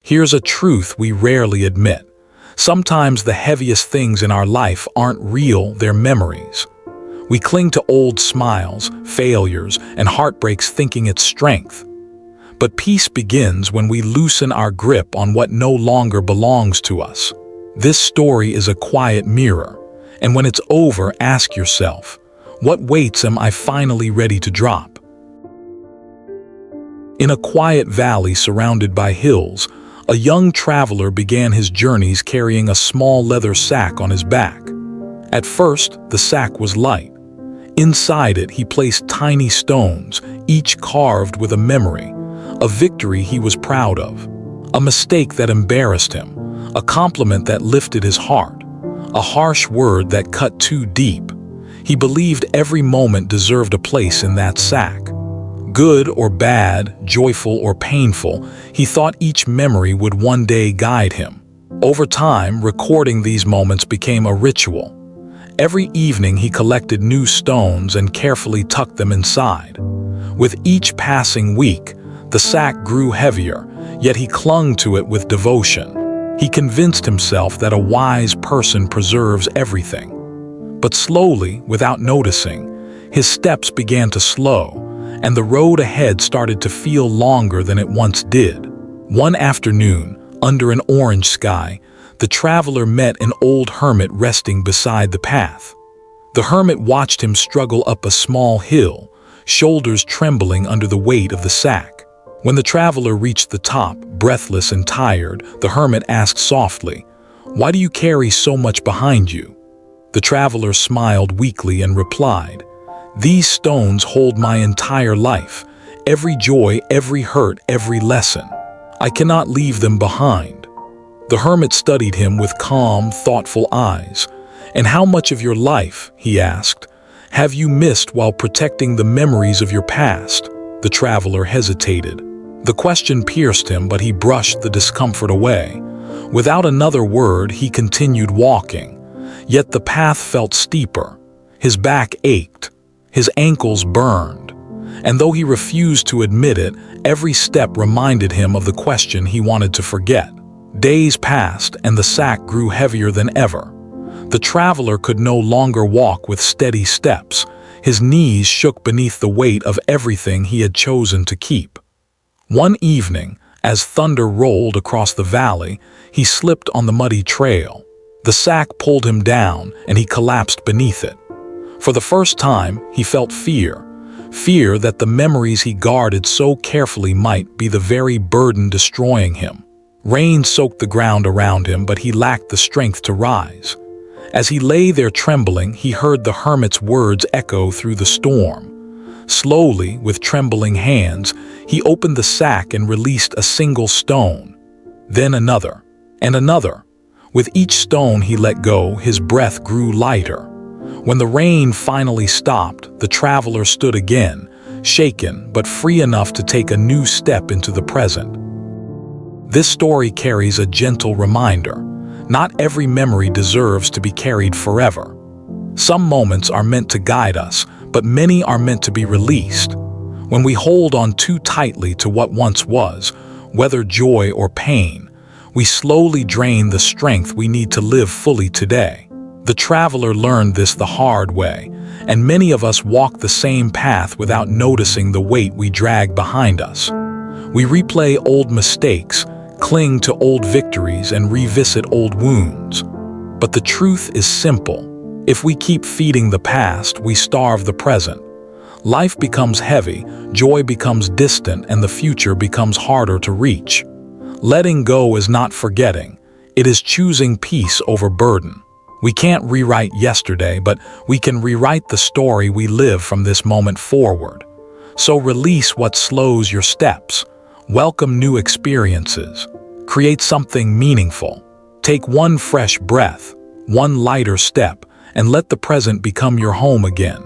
Here's a truth we rarely admit. Sometimes the heaviest things in our life aren't real, they're memories. We cling to old smiles, failures, and heartbreaks thinking it's strength. But peace begins when we loosen our grip on what no longer belongs to us. This story is a quiet mirror, and when it's over, ask yourself, what weights am I finally ready to drop? In a quiet valley surrounded by hills, a young traveler began his journeys carrying a small leather sack on his back. At first, the sack was light. Inside it, he placed tiny stones, each carved with a memory, a victory he was proud of, a mistake that embarrassed him, a compliment that lifted his heart, a harsh word that cut too deep. He believed every moment deserved a place in that sack. Good or bad, joyful or painful, he thought each memory would one day guide him. Over time, recording these moments became a ritual. Every evening he collected new stones and carefully tucked them inside. With each passing week, the sack grew heavier, yet he clung to it with devotion. He convinced himself that a wise person preserves everything. But slowly, without noticing, his steps began to slow, and the road ahead started to feel longer than it once did. One afternoon, under an orange sky, the traveler met an old hermit resting beside the path. The hermit watched him struggle up a small hill, shoulders trembling under the weight of the sack. When the traveler reached the top, breathless and tired, the hermit asked softly, "Why do you carry so much behind you?" The traveler smiled weakly and replied, "These stones hold my entire life, every joy, every hurt, every lesson. I cannot leave them behind." The hermit studied him with calm, thoughtful eyes. "And how much of your life," he asked, "have you missed while protecting the memories of your past?" The traveler hesitated. The question pierced him, but he brushed the discomfort away. Without another word, he continued walking. Yet the path felt steeper. His back ached. His ankles burned, and though he refused to admit it, every step reminded him of the question he wanted to forget. Days passed, and the sack grew heavier than ever. The traveler could no longer walk with steady steps. His knees shook beneath the weight of everything he had chosen to keep. One evening, as thunder rolled across the valley, he slipped on the muddy trail. The sack pulled him down, and he collapsed beneath it. For the first time, he felt fear that the memories he guarded so carefully might be the very burden destroying him. Rain soaked the ground around him, but he lacked the strength to rise. As he lay there trembling, he heard the hermit's words echo through the storm. Slowly, with trembling hands, he opened the sack and released a single stone. Then another, and another. With each stone he let go, his breath grew lighter. When the rain finally stopped, the traveler stood again, shaken but free enough to take a new step into the present. This story carries a gentle reminder. Not every memory deserves to be carried forever. Some moments are meant to guide us, but many are meant to be released. When we hold on too tightly to what once was, whether joy or pain, we slowly drain the strength we need to live fully today. The traveler learned this the hard way, and many of us walk the same path without noticing the weight we drag behind us. We replay old mistakes, cling to old victories, and revisit old wounds. But the truth is simple. If we keep feeding the past, we starve the present. Life becomes heavy, joy becomes distant, and the future becomes harder to reach. Letting go is not forgetting. It is choosing peace over burden. We can't rewrite yesterday, but we can rewrite the story we live from this moment forward. So release what slows your steps. Welcome new experiences. Create something meaningful. Take one fresh breath, one lighter step, and let the present become your home again.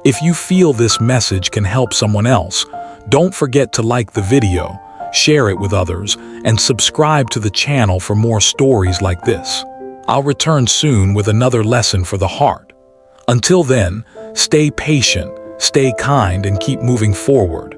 If you feel this message can help someone else, don't forget to like the video, share it with others, and subscribe to the channel for more stories like this. I'll return soon with another lesson for the heart. Until then, stay patient, stay kind, and keep moving forward.